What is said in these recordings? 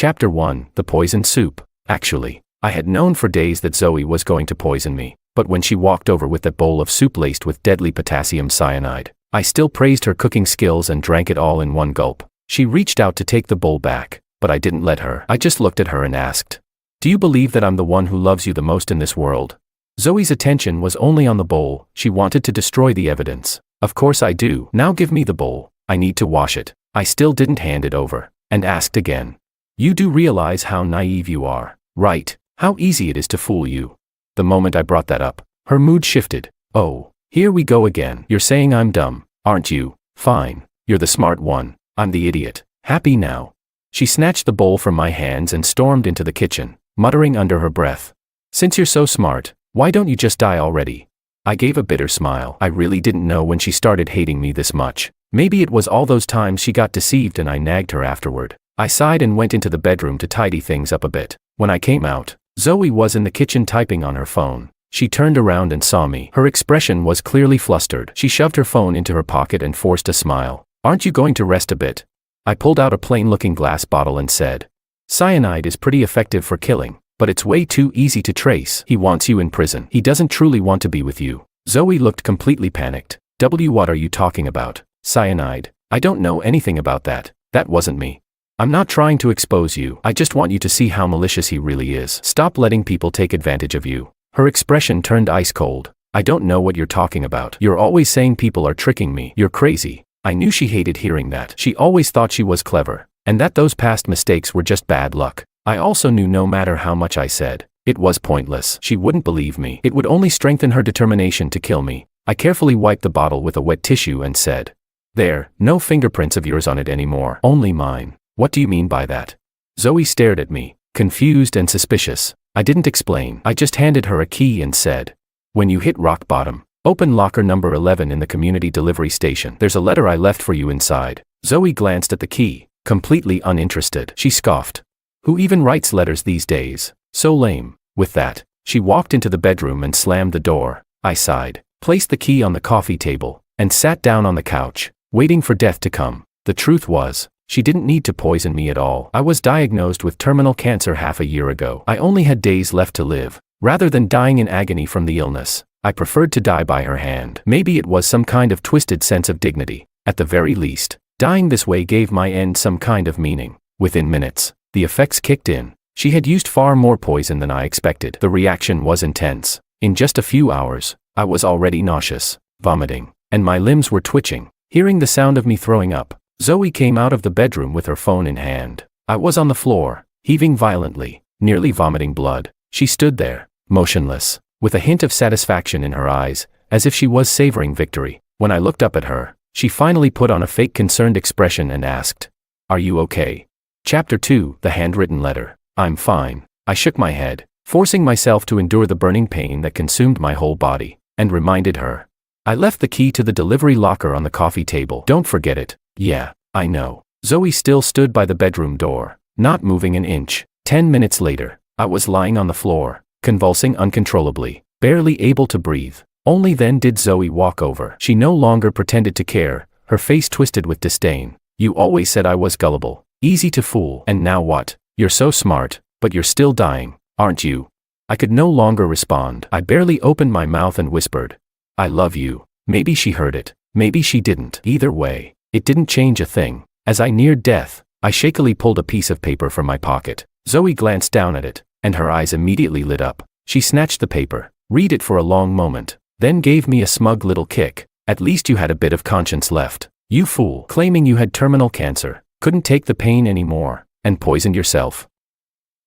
Chapter 1: The Poison Soup. Actually, I had known for days that Zoe was going to poison me, but when she walked over with that bowl of soup laced with deadly potassium cyanide, I still praised her cooking skills and drank it all in one gulp. She reached out to take the bowl back, but I didn't let her. I just looked at her and asked, "Do you believe that I'm the one who loves you the most in this world?" Zoe's attention was only on the bowl. She wanted to destroy the evidence. "Of course I do. Now give me the bowl. I need to wash it." I still didn't hand it over, and asked again, "You do realize how naive you are, right? How easy it is to fool you." The moment I brought that up, her mood shifted. "Oh, here we go again. You're saying I'm dumb, aren't you? Fine. You're the smart one. I'm the idiot. Happy now?" She snatched the bowl from my hands and stormed into the kitchen, muttering under her breath, "Since you're so smart, why don't you just die already?" I gave a bitter smile. I really didn't know when she started hating me this much. Maybe it was all those times she got deceived and I nagged her afterward. I sighed and went into the bedroom to tidy things up a bit. When I came out, Zoe was in the kitchen typing on her phone. She turned around and saw me. Her expression was clearly flustered. She shoved her phone into her pocket and forced a smile. "Aren't you going to rest a bit?" I pulled out a plain-looking glass bottle and said, "Cyanide is pretty effective for killing, but it's way too easy to trace. He wants you in prison. He doesn't truly want to be with you." Zoe looked completely panicked. What are you talking about? Cyanide? I don't know anything about that. That wasn't me. I'm not trying to expose you. I just want you to see how malicious he really is. Stop letting people take advantage of you. Her expression turned ice cold. "I don't know what you're talking about. You're always saying people are tricking me. You're crazy." I knew she hated hearing that. She always thought she was clever, and that those past mistakes were just bad luck. I also knew no matter how much I said, it was pointless. She wouldn't believe me. It would only strengthen her determination to kill me. I carefully wiped the bottle with a wet tissue and said, "There, no fingerprints of yours on it anymore. Only mine." "What do you mean by that?" Zoe stared at me, confused and suspicious. I didn't explain. I just handed her a key and said, "When you hit rock bottom, open locker number 11 in the community delivery station. There's a letter I left for you inside." Zoe glanced at the key, completely uninterested. She scoffed. "Who even writes letters these days? So lame." With that, she walked into the bedroom and slammed the door. I sighed, placed the key on the coffee table, and sat down on the couch, waiting for death to come. The truth was, she didn't need to poison me at all. I was diagnosed with terminal cancer half a year ago. I only had days left to live. Rather than dying in agony from the illness, I preferred to die by her hand. Maybe it was some kind of twisted sense of dignity. At the very least, dying this way gave my end some kind of meaning. Within minutes, the effects kicked in. She had used far more poison than I expected. The reaction was intense. In just a few hours, I was already nauseous, vomiting, and my limbs were twitching. Hearing the sound of me throwing up, Zoe came out of the bedroom with her phone in hand. I was on the floor, heaving violently, nearly vomiting blood. She stood there, motionless, with a hint of satisfaction in her eyes, as if she was savoring victory. When I looked up at her, she finally put on a fake concerned expression and asked, "Are you okay?" Chapter 2: The Handwritten Letter. "I'm fine." I shook my head, forcing myself to endure the burning pain that consumed my whole body, and reminded her. I left the key to the delivery locker on the coffee table. "Don't forget it." "Yeah, I know." Zoe still stood by the bedroom door, not moving an inch. 10 minutes later, I was lying on the floor, convulsing uncontrollably, barely able to breathe. Only then did Zoe walk over. She no longer pretended to care, her face twisted with disdain. "You always said I was gullible, easy to fool. And now what? You're so smart, but you're still dying, aren't you?" I could no longer respond. I barely opened my mouth and whispered, "I love you." Maybe she heard it, maybe she didn't. Either way, it didn't change a thing. As I neared death, I shakily pulled a piece of paper from my pocket. Zoe glanced down at it, and her eyes immediately lit up. She snatched the paper, read it for a long moment, then gave me a smug little kick. "At least you had a bit of conscience left. You fool. Claiming you had terminal cancer, couldn't take the pain anymore, and poisoned yourself.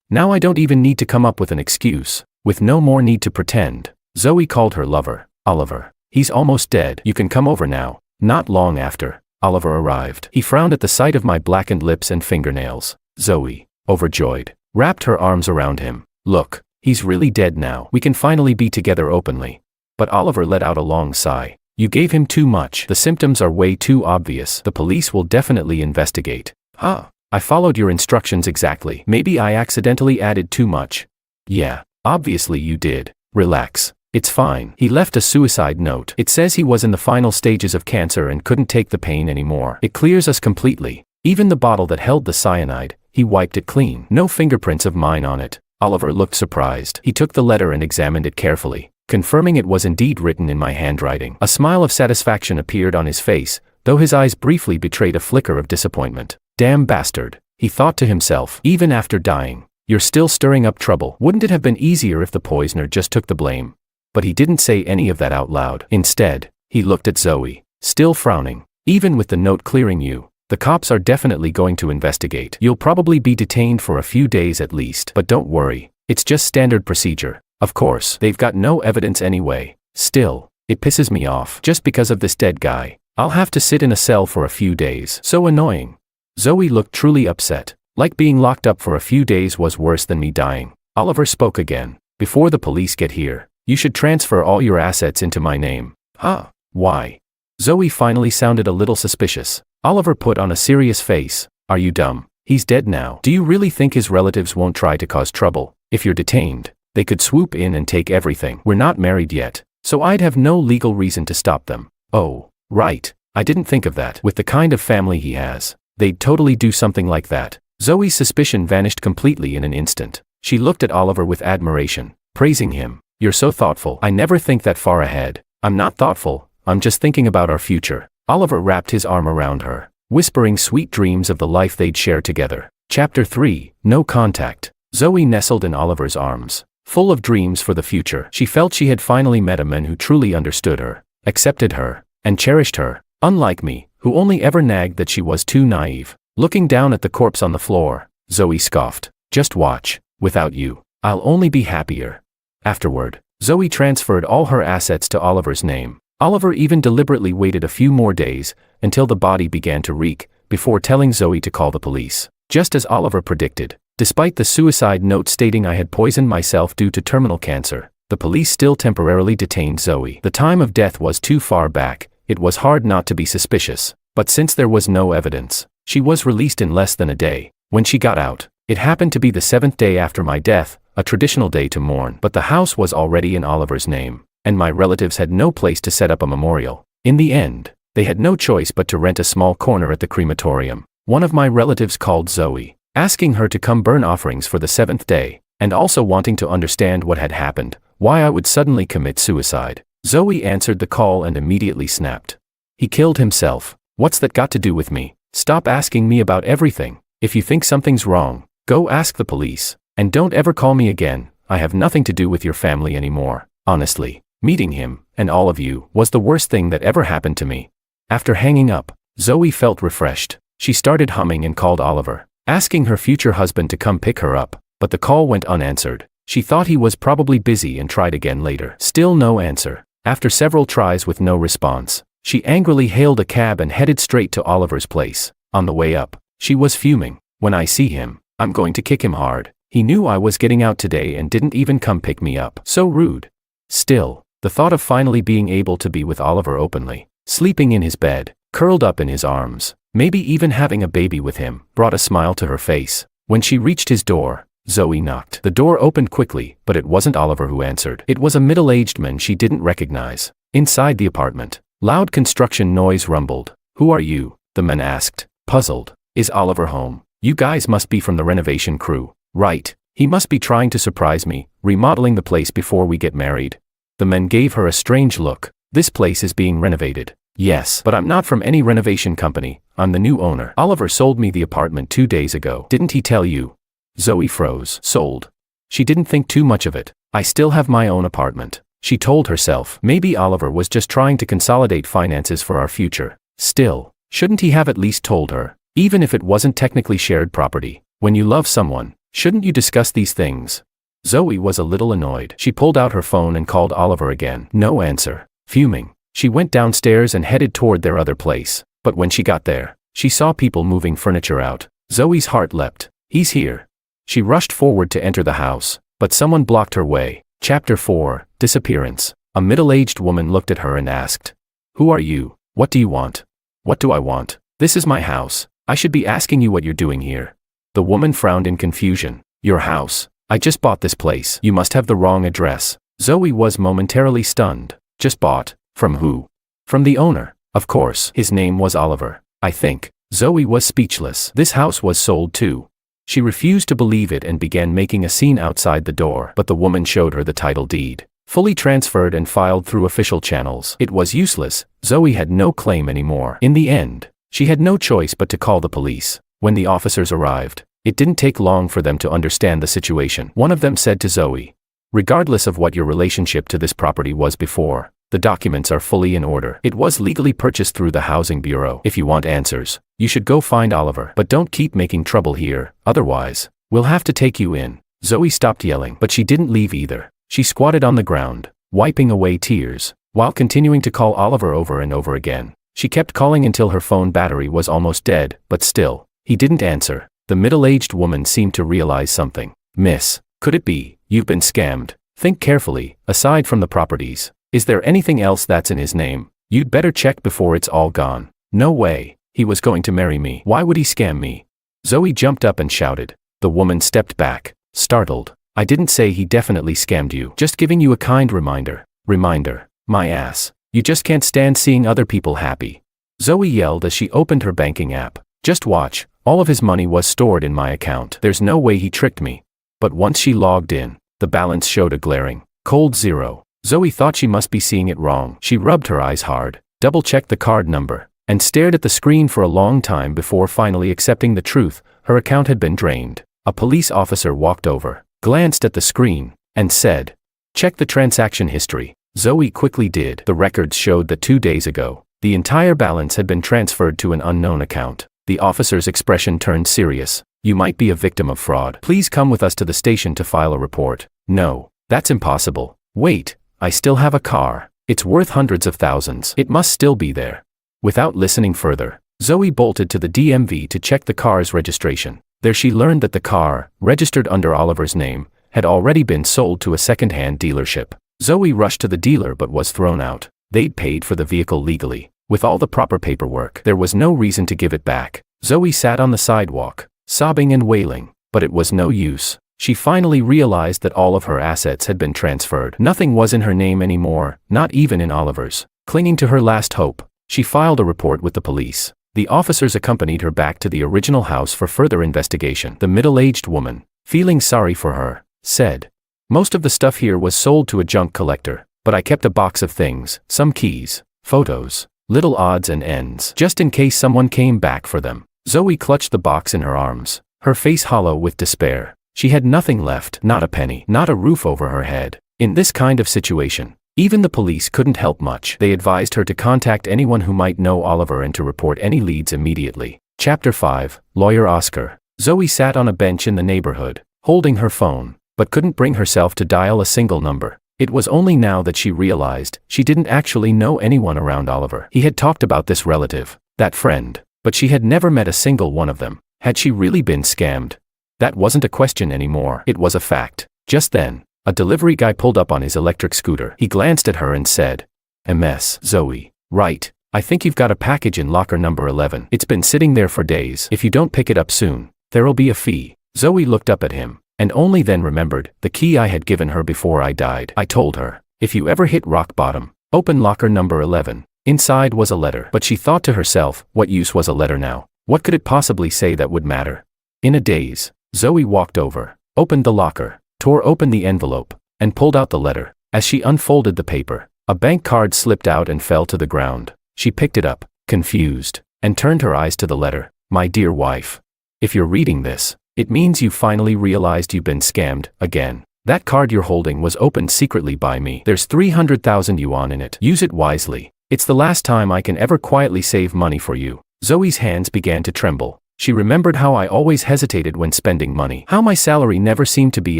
Now I don't even need to come up with an excuse, with no more need to pretend." Zoe called her lover, Oliver. "He's almost dead. You can come over now." Not long after, Oliver arrived. He frowned at the sight of my blackened lips and fingernails. Zoe, overjoyed, wrapped her arms around him. "Look, he's really dead now. We can finally be together openly." But Oliver let out a long sigh. "You gave him too much. The symptoms are way too obvious. The police will definitely investigate." "Huh? I followed your instructions exactly. Maybe I accidentally added too much." "Yeah, obviously you did. Relax. It's fine." He left a suicide note. "It says he was in the final stages of cancer and couldn't take the pain anymore. It clears us completely. Even the bottle that held the cyanide, he wiped it clean. No fingerprints of mine on it. Oliver looked surprised. He took the letter and examined it carefully, confirming it was indeed written in my handwriting. A smile of satisfaction appeared on his face, though his eyes briefly betrayed a flicker of disappointment. Damn bastard, he thought to himself, even after dying. You're still stirring up trouble. Wouldn't it have been easier if the poisoner just took the blame? But he didn't say any of that out loud. Instead, he looked at Zoe, still frowning. Even with the note clearing you, the cops are definitely going to investigate. You'll probably be detained for a few days at least. But don't worry, it's just standard procedure. Of course, they've got no evidence anyway. Still, it pisses me off. Just because of this dead guy, I'll have to sit in a cell for a few days. So annoying. Zoe looked truly upset. Like being locked up for a few days was worse than me dying. Oliver spoke again. Before the police get here, you should transfer all your assets into my name. Huh? Why? Zoe finally sounded a little suspicious. Oliver put on a serious face. Are you dumb? He's dead now. Do you really think his relatives won't try to cause trouble? If you're detained, they could swoop in and take everything. We're not married yet, so I'd have no legal reason to stop them. Oh, right. I didn't think of that. With the kind of family he has, they'd totally do something like that. Zoe's suspicion vanished completely in an instant. She looked at Oliver with admiration, praising him. You're so thoughtful. I never think that far ahead. I'm not thoughtful. I'm just thinking about our future. Oliver wrapped his arm around her, whispering sweet dreams of the life they'd share together. Chapter 3, No Contact. Zoe nestled in Oliver's arms, full of dreams for the future. She felt she had finally met a man who truly understood her, accepted her, and cherished her, unlike me, who only ever nagged that she was too naive. Looking down at the corpse on the floor, Zoe scoffed. Just watch. Without you, I'll only be happier. Afterward, Zoe transferred all her assets to Oliver's name. Oliver even deliberately waited a few more days, until the body began to reek, before telling Zoe to call the police. Just as Oliver predicted, despite the suicide note stating I had poisoned myself due to terminal cancer, the police still temporarily detained Zoe. The time of death was too far back. It was hard not to be suspicious, but since there was no evidence, she was released in less than a day. When she got out, it happened to be the 7th day after my death, a traditional day to mourn. But the house was already in Oliver's name, and my relatives had no place to set up a memorial. In the end, they had no choice but to rent a small corner at the crematorium. One of my relatives called Zoe, asking her to come burn offerings for the 7th day, and also wanting to understand what had happened, why I would suddenly commit suicide. Zoe answered the call and immediately snapped. He killed himself. What's that got to do with me? Stop asking me about everything. If you think something's wrong, go ask the police. And don't ever call me again. I have nothing to do with your family anymore. Honestly, meeting him, and all of you, was the worst thing that ever happened to me. After hanging up, Zoe felt refreshed. She started humming and called Oliver, asking her future husband to come pick her up, but the call went unanswered. She thought he was probably busy and tried again later. Still no answer. After several tries with no response, she angrily hailed a cab and headed straight to Oliver's place. On the way up, she was fuming. When I see him, I'm going to kick him hard. He knew I was getting out today and didn't even come pick me up. So rude. Still, the thought of finally being able to be with Oliver openly, sleeping in his bed, curled up in his arms, maybe even having a baby with him, brought a smile to her face. When she reached his door, Zoe knocked. The door opened quickly, but it wasn't Oliver who answered. It was a middle-aged man she didn't recognize. Inside the apartment, loud construction noise rumbled. Who are you? The man asked, puzzled. Is Oliver home? You guys must be from the renovation crew. Right. He must be trying to surprise me, remodeling the place before we get married. The man gave her a strange look. This place is being renovated. Yes, but I'm not from any renovation company. I'm the new owner. Oliver sold me the apartment 2 days ago. Didn't he tell you? Zoe froze. Sold. She didn't think too much of it. I still have my own apartment, she told herself. Maybe Oliver was just trying to consolidate finances for our future. Still, shouldn't he have at least told her? Even if it wasn't technically shared property. When you love someone, shouldn't you discuss these things? Zoe was a little annoyed. She pulled out her phone and called Oliver again. No answer. Fuming, she went downstairs and headed toward their other place. But when she got there, she saw people moving furniture out. Zoe's heart leapt. He's here. She rushed forward to enter the house, but someone blocked her way. Chapter 4, Disappearance. A middle-aged woman looked at her and asked, "Who are you? What do you want?" "What do I want? This is my house. I should be asking you what you're doing here." The woman frowned in confusion. "Your house? I just bought this place. You must have the wrong address." Zoe was momentarily stunned. Just bought? From who? From the owner. Of course, his name was Oliver, I think. Zoe was speechless. This house was sold too. She refused to believe it and began making a scene outside the door, but the woman showed her the title deed, fully transferred and filed through official channels. It was useless. Zoe had no claim anymore. In the end, she had no choice but to call the police. When the officers arrived, it didn't take long for them to understand the situation. One of them said to Zoe, "Regardless of what your relationship to this property was before, the documents are fully in order. It was legally purchased through the Housing Bureau. If you want answers, you should go find Oliver. But don't keep making trouble here, otherwise, we'll have to take you in." Zoe stopped yelling, but she didn't leave either. She squatted on the ground, wiping away tears, while continuing to call Oliver over and over again. She kept calling until her phone battery was almost dead, but still, he didn't answer. The middle-aged woman seemed to realize something. "Miss, could it be, you've been scammed? Think carefully. Aside from the properties, is there anything else that's in his name? You'd better check before it's all gone." "No way. He was going to marry me. Why would he scam me?" Zoe jumped up and shouted. The woman stepped back, startled. "I didn't say he definitely scammed you. Just giving you a kind reminder." "Reminder? My ass. You just can't stand seeing other people happy." Zoe yelled as she opened her banking app. "Just watch. All of his money was stored in my account. There's no way he tricked me." But once she logged in, the balance showed a glaring, cold zero. Zoe thought she must be seeing it wrong. She rubbed her eyes hard, double-checked the card number, and stared at the screen for a long time before finally accepting the truth. Her account had been drained. A police officer walked over, glanced at the screen, and said, "Check the transaction history." Zoe quickly did. The records showed that 2 days ago, the entire balance had been transferred to an unknown account. The officer's expression turned serious. "You might be a victim of fraud. Please come with us to the station to file a report." "No, that's impossible." "Wait, I still have a car. It's worth hundreds of thousands. It must still be there." Without listening further, Zoe bolted to the DMV to check the car's registration. There she learned that the car, registered under Oliver's name, had already been sold to a second-hand dealership. Zoe rushed to the dealer but was thrown out. They'd paid for the vehicle legally, with all the proper paperwork. There was no reason to give it back. Zoe sat on the sidewalk, sobbing and wailing, but it was no use. She finally realized that all of her assets had been transferred. Nothing was in her name anymore, not even in Oliver's. Clinging to her last hope, she filed a report with the police. The officers accompanied her back to the original house for further investigation. The middle-aged woman, feeling sorry for her, said, "Most of the stuff here was sold to a junk collector, but I kept a box of things, some keys, photos, little odds and ends, just in case someone came back for them." Zoe clutched the box in her arms, her face hollow with despair. She had nothing left, not a penny, not a roof over her head. In this kind of situation, even the police couldn't help much. They advised her to contact anyone who might know Oliver and to report any leads immediately. Chapter 5, Lawyer Oscar. Zoe sat on a bench in the neighborhood, holding her phone, but couldn't bring herself to dial a single number. It was only now that she realized she didn't actually know anyone around Oliver. He had talked about this relative, that friend, but she had never met a single one of them. Had she really been scammed? That wasn't a question anymore. It was a fact. Just then, a delivery guy pulled up on his electric scooter. He glanced at her and said, "MS, Zoe. Right. I think you've got a package in locker number 11. It's been sitting there for days. If you don't pick it up soon, there'll be a fee." Zoe looked up at him, and only then remembered the key I had given her before I died. I told her, "If you ever hit rock bottom, open locker number 11. Inside was a letter. But she thought to herself, what use was a letter now? What could it possibly say that would matter? In a daze, Zoe walked over, opened the locker, tore open the envelope, and pulled out the letter. As she unfolded the paper, a bank card slipped out and fell to the ground. She picked it up, confused, and turned her eyes to the letter. "My dear wife, if you're reading this, it means you finally realized you've been scammed, again. That card you're holding was opened secretly by me. There's 300,000 yuan in it. Use it wisely. It's the last time I can ever quietly save money for you." Zoe's hands began to tremble. She remembered how I always hesitated when spending money, how my salary never seemed to be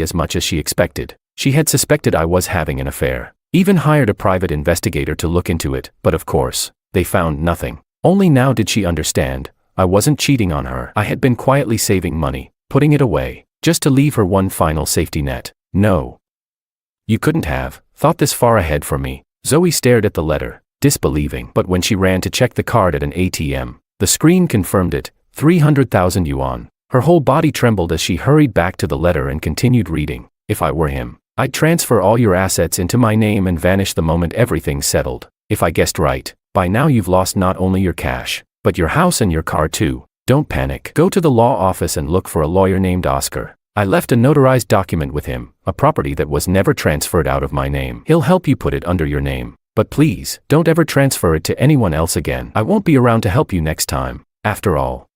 as much as she expected. She had suspected I was having an affair, even hired a private investigator to look into it, but of course, they found nothing. Only now did she understand. I wasn't cheating on her. I had been quietly saving money, putting it away, just to leave her one final safety net. No. You couldn't have thought this far ahead for me. Zoe stared at the letter, disbelieving. But when she ran to check the card at an ATM, the screen confirmed it. 300,000 yuan. Her whole body trembled as she hurried back to the letter and continued reading. "If I were him, I'd transfer all your assets into my name and vanish the moment everything's settled. If I guessed right, by now you've lost not only your cash, but your house and your car too. Don't panic. Go to the law office and look for a lawyer named Oscar. I left a notarized document with him, a property that was never transferred out of my name. He'll help you put it under your name. But please, don't ever transfer it to anyone else again. I won't be around to help you next time. After all,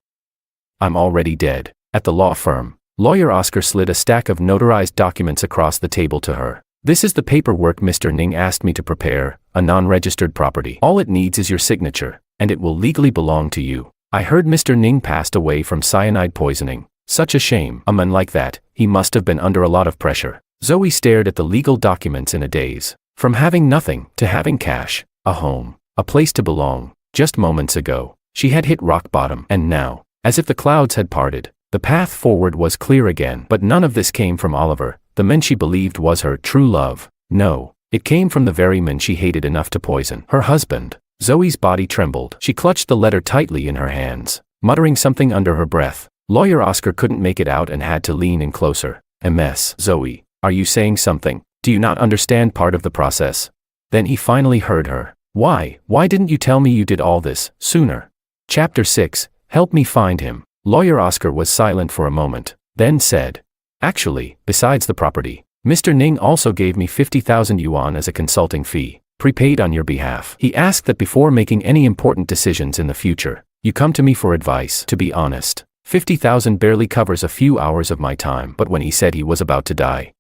I'm already dead. At the law firm, lawyer Oscar slid a stack of notarized documents across the table to her. This is the paperwork Mr. Ning asked me to prepare, a non-registered property. All it needs is your signature, and it will legally belong to you. I heard Mr. Ning passed away from cyanide poisoning. Such a shame. A man like that, he must have been under a lot of pressure. Zoe stared at the legal documents in a daze. From having nothing to having cash, a home, a place to belong. Just moments ago, she had hit rock bottom, and now, as if the clouds had parted, the path forward was clear again. But none of this came from Oliver, the man she believed was her true love. No, it came from the very man she hated enough to poison her husband. Zoe's body trembled. She clutched the letter tightly in her hands, muttering something under her breath. Lawyer Oscar couldn't make it out and had to lean in closer. MS. Zoe, are you saying something? Do you not understand part of the process? Then he finally heard her. Why didn't you tell me you did all this sooner? Chapter 6, Help me find him. Lawyer Oscar was silent for a moment, then said, Actually, besides the property, Mr. Ning also gave me 50,000 yuan as a consulting fee, prepaid on your behalf. He asked that before making any important decisions in the future, you come to me for advice. To be honest, 50,000 barely covers a few hours of my time. But when he said he was about to die,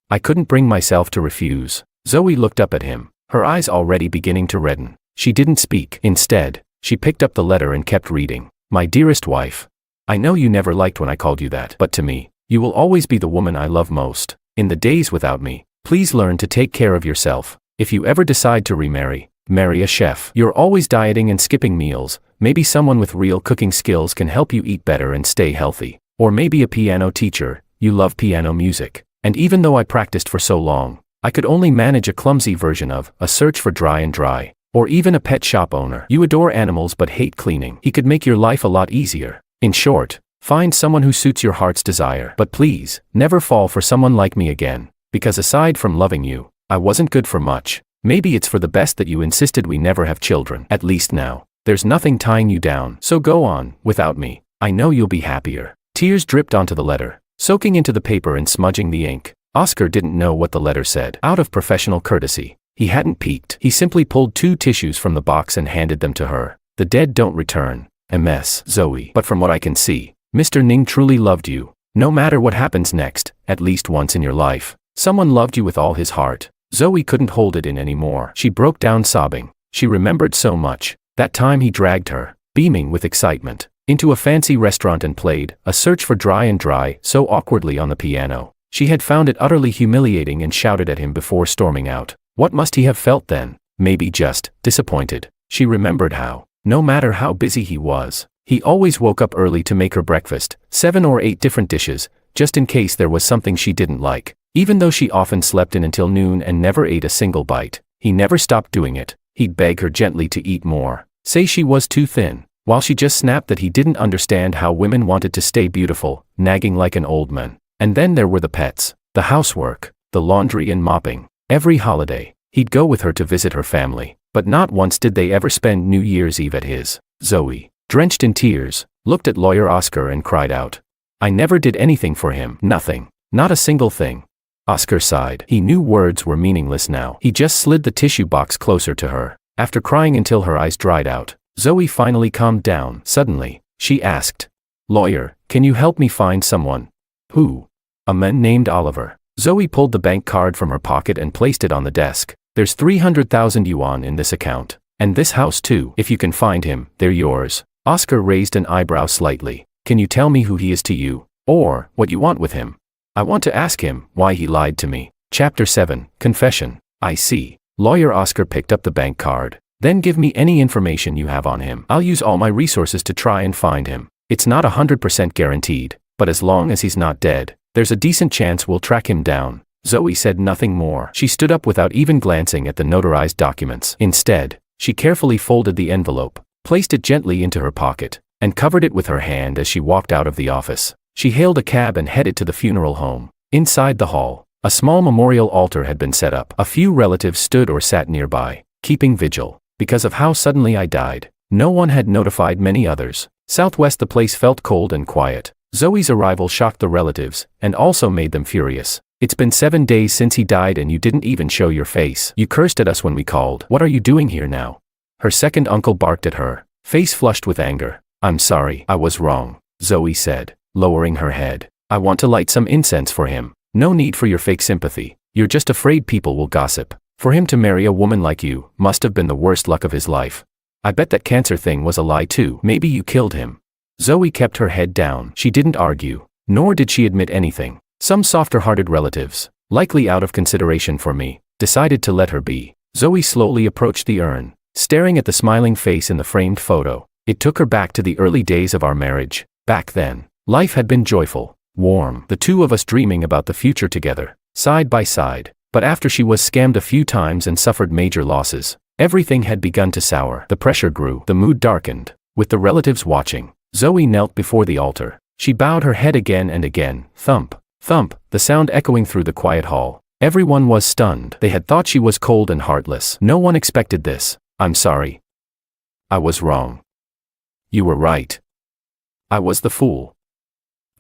I couldn't bring myself to refuse. Zoe looked up at him, her eyes already beginning to redden. She didn't speak. Instead, she picked up the letter and kept reading. My dearest wife, I know you never liked when I called you that, but to me, you will always be the woman I love most. In the days without me, please learn to take care of yourself. If you ever decide to remarry, marry a chef. You're always dieting and skipping meals. Maybe someone with real cooking skills can help you eat better and stay healthy. Or maybe a piano teacher. You love piano music. And even though I practiced for so long, I could only manage a clumsy version of A Search for Dry and Dry. Or even a pet shop owner. You adore animals but hate cleaning. He could make your life a lot easier. In short, find someone who suits your heart's desire. But please, never fall for someone like me again. Because aside from loving you, I wasn't good for much. Maybe it's for the best that you insisted we never have children. At least now, there's nothing tying you down. So go on, without me. I know you'll be happier. Tears dripped onto the letter, soaking into the paper and smudging the ink. Oscar didn't know what the letter said. Out of professional courtesy, he hadn't peeked. He simply pulled 2 tissues from the box and handed them to her. The dead don't return. MS. Zoe. But from what I can see, Mr. Ning truly loved you. No matter what happens next, at least once in your life, someone loved you with all his heart. Zoe couldn't hold it in anymore. She broke down sobbing. She remembered so much. That time he dragged her, beaming with excitement, into a fancy restaurant and played A Search for Dry and Dry so awkwardly on the piano. She had found it utterly humiliating and shouted at him before storming out. What must he have felt then? Maybe just disappointed. She remembered how, no matter how busy he was, he always woke up early to make her breakfast, 7 or 8 different dishes, just in case there was something she didn't like. Even though she often slept in until noon and never ate a single bite, he never stopped doing it. He'd beg her gently to eat more, say she was too thin, while she just snapped that he didn't understand how women wanted to stay beautiful, nagging like an old man. And then there were the pets, the housework, the laundry and mopping. Every holiday, he'd go with her to visit her family, but not once did they ever spend New Year's Eve at his. Zoe, drenched in tears, looked at lawyer Oscar and cried out. I never did anything for him. Nothing. Not a single thing. Oscar sighed. He knew words were meaningless now. He just slid the tissue box closer to her. After crying until her eyes dried out, Zoe finally calmed down. Suddenly, she asked, Lawyer, can you help me find someone? Who? A man named Oliver. Zoe pulled the bank card from her pocket and placed it on the desk. There's 300,000 yuan in this account. And this house too. If you can find him, they're yours. Oscar raised an eyebrow slightly. Can you tell me who he is to you? Or, what you want with him? I want to ask him why he lied to me. Chapter 7, Confession. I see. Lawyer Oscar picked up the bank card. Then give me any information you have on him. I'll use all my resources to try and find him. It's not 100% guaranteed, but as long as he's not dead, there's a decent chance we'll track him down. Zoe said nothing more. She stood up without even glancing at the notarized documents. Instead, she carefully folded the envelope, placed it gently into her pocket, and covered it with her hand as she walked out of the office. She hailed a cab and headed to the funeral home. Inside the hall, a small memorial altar had been set up. A few relatives stood or sat nearby, keeping vigil. Because of how suddenly I died, no one had notified many others. Southwest the place felt cold and quiet. Zoe's arrival shocked the relatives, and also made them furious. It's been 7 days since he died and you didn't even show your face. You cursed at us when we called. What are you doing here now? Her second uncle barked at her, face flushed with anger. I'm sorry, I was wrong, Zoe said, lowering her head. I want to light some incense for him. No need for your fake sympathy. You're just afraid people will gossip. For him to marry a woman like you must have been the worst luck of his life. I bet that cancer thing was a lie too. Maybe you killed him. Zoe kept her head down. She didn't argue, nor did she admit anything. Some softer-hearted relatives, likely out of consideration for me, decided to let her be. Zoe slowly approached the urn, staring at the smiling face in the framed photo. It took her back to the early days of our marriage. Back then, life had been joyful, warm, the two of us dreaming about the future together, side by side. But after she was scammed a few times and suffered major losses, everything had begun to sour. The pressure grew, the mood darkened. With the relatives watching, Zoe knelt before the altar. She bowed her head again and again. Thump, thump, the sound echoing through the quiet hall. Everyone was stunned. They had thought she was cold and heartless. No one expected this. I'm sorry. I was wrong. You were right. I was the fool.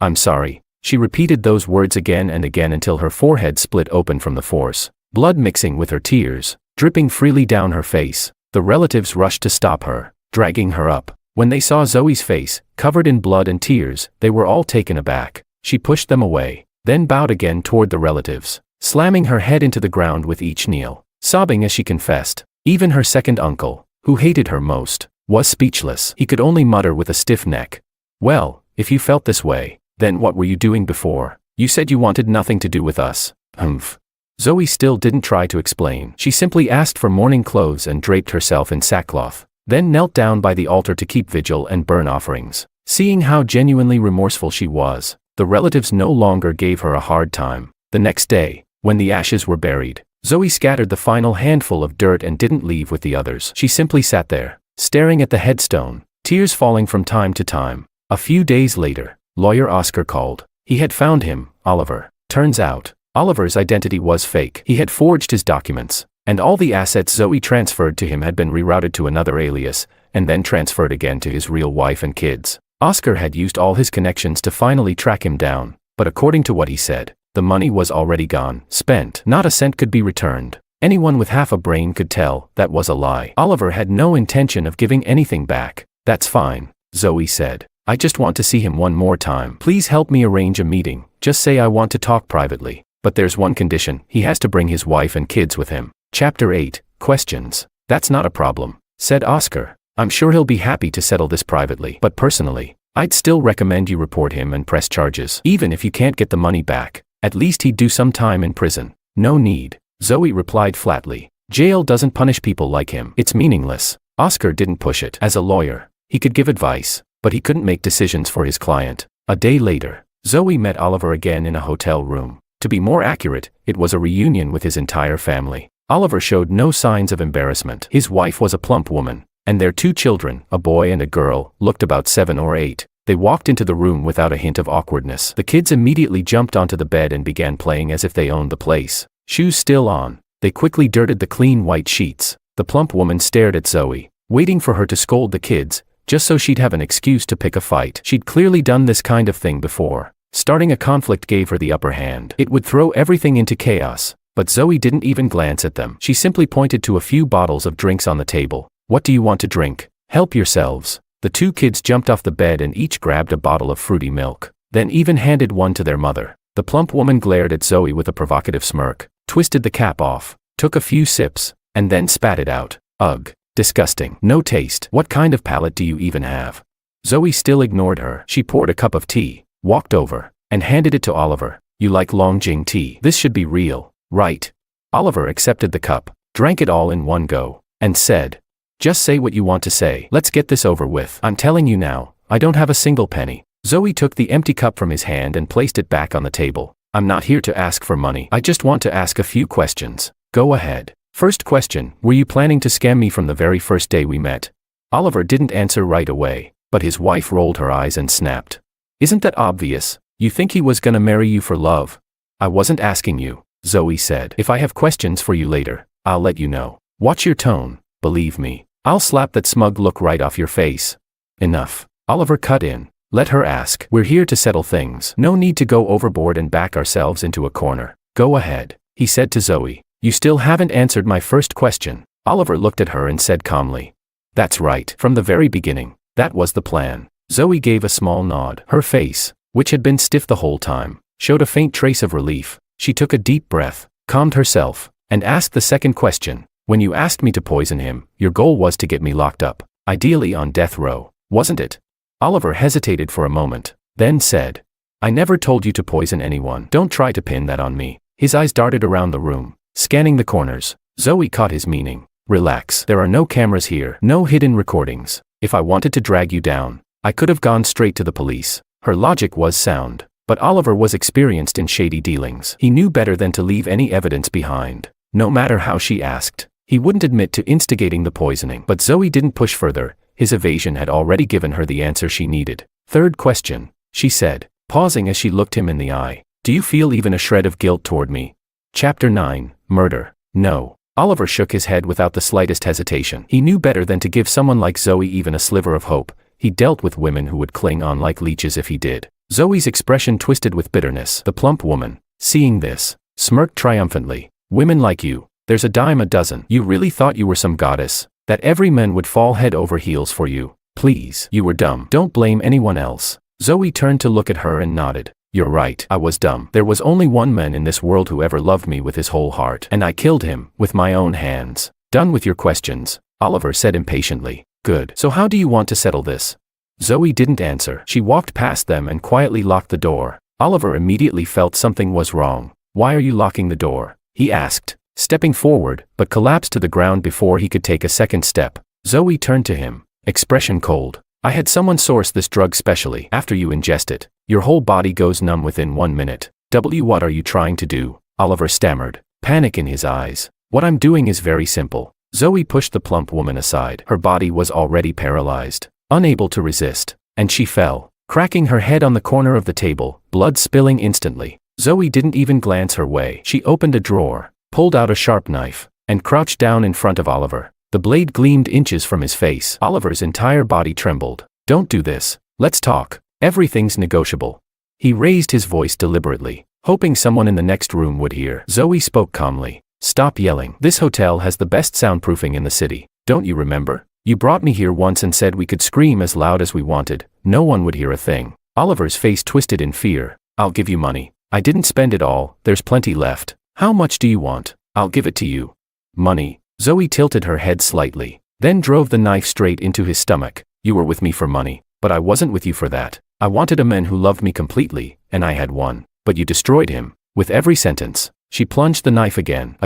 I'm sorry. She repeated those words again and again until her forehead split open from the force, blood mixing with her tears, dripping freely down her face. The relatives rushed to stop her, dragging her up. When they saw Zoe's face, covered in blood and tears, they were all taken aback. She pushed them away, then bowed again toward the relatives, slamming her head into the ground with each kneel, sobbing as she confessed. Even her second uncle, who hated her most, was speechless. He could only mutter with a stiff neck. Well, if you felt this way, then what were you doing before? You said you wanted nothing to do with us. Humph. Zoe still didn't try to explain. She simply asked for mourning clothes and draped herself in sackcloth, then knelt down by the altar to keep vigil and burn offerings. Seeing how genuinely remorseful she was, the relatives no longer gave her a hard time. The next day, when the ashes were buried, Zoe scattered the final handful of dirt and didn't leave with the others. She simply sat there, staring at the headstone, tears falling from time to time. A few days later, lawyer Oscar called. He had found him, Oliver. Turns out, Oliver's identity was fake. He had forged his documents, and all the assets Zoe transferred to him had been rerouted to another alias, and then transferred again to his real wife and kids. Oscar had used all his connections to finally track him down, but according to what he said, the money was already gone, spent. Not a cent could be returned. Anyone with half a brain could tell that was a lie. Oliver had no intention of giving anything back. That's fine, Zoe said. I just want to see him one more time. Please help me arrange a meeting. Just say I want to talk privately. But there's one condition. He has to bring his wife and kids with him. Chapter 8, Questions. That's not a problem, said Oscar. I'm sure he'll be happy to settle this privately. But personally, I'd still recommend you report him and press charges. Even if you can't get the money back, at least he'd do some time in prison. No need, Zoe replied flatly. Jail doesn't punish people like him. It's meaningless. Oscar didn't push it. As a lawyer, he could give advice, but he couldn't make decisions for his client. A day later, Zoe met Oliver again in a hotel room. To be more accurate, it was a reunion with his entire family. Oliver showed no signs of embarrassment. His wife was a plump woman, and their 2 children, a boy and a girl, looked about 7 or 8. They walked into the room without a hint of awkwardness. The kids immediately jumped onto the bed and began playing as if they owned the place. Shoes still on, they quickly dirted the clean white sheets. The plump woman stared at Zoe, waiting for her to scold the kids, just so she'd have an excuse to pick a fight. She'd clearly done this kind of thing before. Starting a conflict gave her the upper hand. It would throw everything into chaos, but Zoe didn't even glance at them. She simply pointed to a few bottles of drinks on the table. What do you want to drink? Help yourselves. The 2 kids jumped off the bed and each grabbed a bottle of fruity milk, then even handed one to their mother. The plump woman glared at Zoe with a provocative smirk, twisted the cap off, took a few sips, and then spat it out. Ugh. Disgusting. No taste. What kind of palate do you even have? Zoe still ignored her. She poured a cup of tea, walked over, and handed it to Oliver. You like Longjing tea? This should be real, right? Oliver accepted the cup, drank it all in one go, and said, just say what you want to say. Let's get this over with. I'm telling you now, I don't have a single penny. Zoe took the empty cup from his hand and placed it back on the table. I'm not here to ask for money. I just want to ask a few questions. Go ahead. First question, were you planning to scam me from the very first day we met? Oliver didn't answer right away, but his wife rolled her eyes and snapped. Isn't that obvious? You think he was gonna marry you for love? I wasn't asking you, Zoe said. If I have questions for you later, I'll let you know. Watch your tone, believe me. I'll slap that smug look right off your face. Enough. Oliver cut in. Let her ask. We're here to settle things. No need to go overboard and back ourselves into a corner. Go ahead, he said to Zoe. You still haven't answered my first question. Oliver looked at her and said calmly. That's right. From the very beginning, that was the plan. Zoe gave a small nod. Her face, which had been stiff the whole time, showed a faint trace of relief. She took a deep breath, calmed herself, and asked the second question. When you asked me to poison him, your goal was to get me locked up, ideally on death row, wasn't it? Oliver hesitated for a moment, then said, I never told you to poison anyone. Don't try to pin that on me. His eyes darted around the room, scanning the corners. Zoe caught his meaning. Relax. There are no cameras here, no hidden recordings. If I wanted to drag you down, I could have gone straight to the police. Her logic was sound, but Oliver was experienced in shady dealings. He knew better than to leave any evidence behind. No matter how she asked, he wouldn't admit to instigating the poisoning. But Zoe didn't push further. His evasion had already given her the answer she needed. Third question, she said, pausing as she looked him in the eye. Do you feel even a shred of guilt toward me? Chapter 9, Murder. No. Oliver shook his head without the slightest hesitation. He knew better than to give someone like Zoe even a sliver of hope. He dealt with women who would cling on like leeches if he did. Zoe's expression twisted with bitterness. The plump woman, seeing this, smirked triumphantly. Women like you, there's a dime a dozen. You really thought you were some goddess, that every man would fall head over heels for you. Please, you were dumb. Don't blame anyone else. Zoe turned to look at her and nodded. You're right, I was dumb. There was only one man in this world who ever loved me with his whole heart, and I killed him, with my own hands. Done with your questions, Oliver said impatiently. Good. So how do you want to settle this? Zoe didn't answer. She walked past them and quietly locked the door. Oliver immediately felt something was wrong. Why are you locking the door? He asked, stepping forward, but collapsed to the ground before he could take a second step. Zoe turned to him, expression cold. I had someone source this drug specially. After you ingest it, your whole body goes numb within 1 minute. What are you trying to do? Oliver stammered, panic in his eyes. What I'm doing is very simple. Zoe pushed the plump woman aside. Her body was already paralyzed, unable to resist, and she fell, cracking her head on the corner of the table, blood spilling instantly. Zoe didn't even glance her way. She opened a drawer, pulled out a sharp knife, and crouched down in front of Oliver. The blade gleamed inches from his face. Oliver's entire body trembled. Don't do this. Let's talk. Everything's negotiable. He raised his voice deliberately, hoping someone in the next room would hear. Zoe spoke calmly. Stop yelling. This hotel has the best soundproofing in the city. Don't you remember? You brought me here once and said we could scream as loud as we wanted. No one would hear a thing. Oliver's face twisted in fear. I'll give you money. I didn't spend it all. There's plenty left. How much do you want? I'll give it to you. Money. Zoe tilted her head slightly, then drove the knife straight into his stomach. You were with me for money, but I wasn't with you for that. I wanted a man who loved me completely, and I had one. But you destroyed him. With every sentence, she plunged the knife again,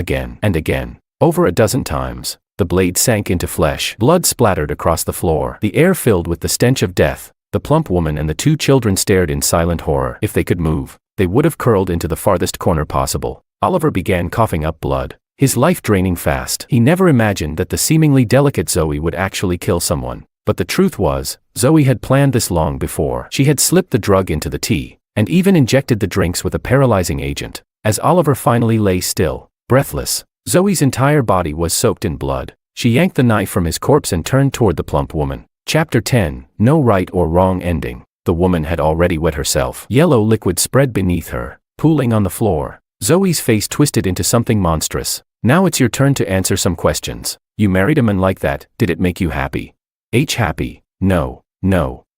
and again, over a dozen times. The blade sank into flesh. Blood splattered across the floor. The air filled with the stench of death. The plump woman and the 2 children stared in silent horror. If they could move, they would have curled into the farthest corner possible. Oliver began coughing up blood, his life draining fast. He never imagined that the seemingly delicate Zoe would actually kill someone. But the truth was, Zoe had planned this long before. She had slipped the drug into the tea, and even injected the drinks with a paralyzing agent. As Oliver finally lay still, breathless, Zoe's entire body was soaked in blood. She yanked the knife from his corpse and turned toward the plump woman. Chapter 10, No Right or Wrong Ending. The woman had already wet herself. Yellow liquid spread beneath her, pooling on the floor. Zoe's face twisted into something monstrous. Now it's your turn to answer some questions. You married a man like that. Did it make you happy? Happy? No,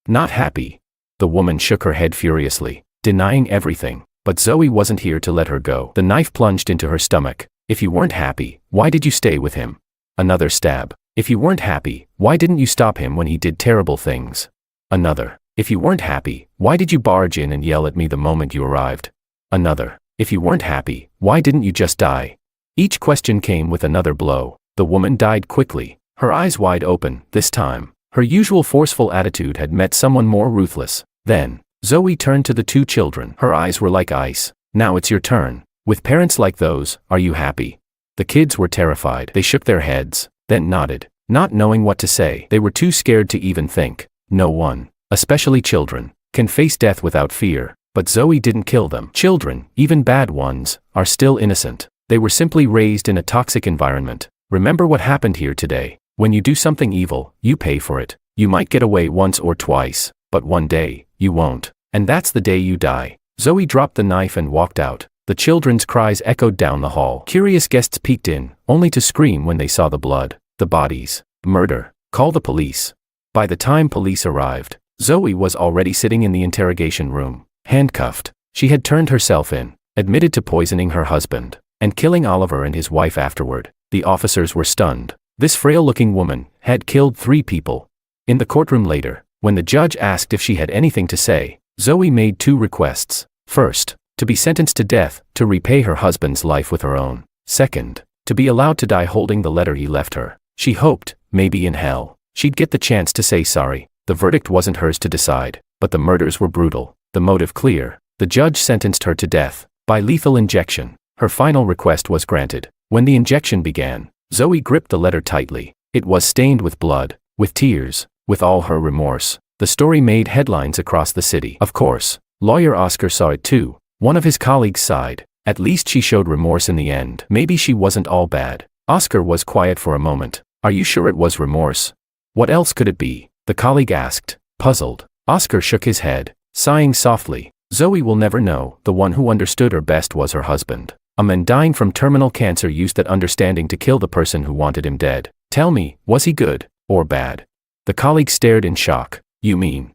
not happy. The woman shook her head furiously, denying everything. But Zoe wasn't here to let her go. The knife plunged into her stomach. If you weren't happy, why did you stay with him? Another stab. If you weren't happy, why didn't you stop him when he did terrible things? Another. If you weren't happy, why did you barge in and yell at me the moment you arrived? Another. If you weren't happy, why didn't you just die? Each question came with another blow. The woman died quickly, her eyes wide open. This time, her usual forceful attitude had met someone more ruthless. Then, Zoe turned to the 2 children. Her eyes were like ice. Now it's your turn. With parents like those, are you happy? The kids were terrified. They shook their heads, then nodded, not knowing what to say. They were too scared to even think. No one, especially children, can face death without fear. But Zoe didn't kill them. Children, even bad ones, are still innocent. They were simply raised in a toxic environment. Remember what happened here today. When you do something evil, you pay for it. You might get away once or twice, but one day, you won't. And that's the day you die. Zoe dropped the knife and walked out. The children's cries echoed down the hall. Curious guests peeked in, only to scream when they saw the blood, the bodies. Murder. Call the police. By the time police arrived, Zoe was already sitting in the interrogation room, handcuffed. She had turned herself in, admitted to poisoning her husband, and killing Oliver and his wife afterward. The officers were stunned. This frail-looking woman had killed 3 people. In the courtroom later, when the judge asked if she had anything to say, Zoe made 2 requests. First, to be sentenced to death, to repay her husband's life with her own. Second, to be allowed to die holding the letter he left her. She hoped, maybe in hell, she'd get the chance to say sorry. The verdict wasn't hers to decide, but the murders were brutal, the motive clear. The judge sentenced her to death by lethal injection. Her final request was granted. When the injection began, Zoe gripped the letter tightly. It was stained with blood, with tears, with all her remorse. The story made headlines across the city. Of course, lawyer Oscar saw it too. One of his colleagues sighed. At least she showed remorse in the end. Maybe she wasn't all bad. Oscar was quiet for a moment. Are you sure it was remorse? What else could it be? The colleague asked, puzzled. Oscar shook his head, sighing softly. Zoe will never know. The one who understood her best was her husband. A man dying from terminal cancer used that understanding to kill the person who wanted him dead. Tell me, was he good or bad? The colleague stared in shock. You mean?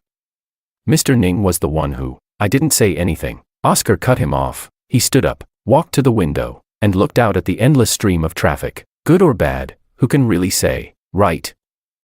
Mr. Ning was the one who... I didn't say anything. Oscar cut him off. He stood up, walked to the window, and looked out at the endless stream of traffic. Good or bad, who can really say? Right,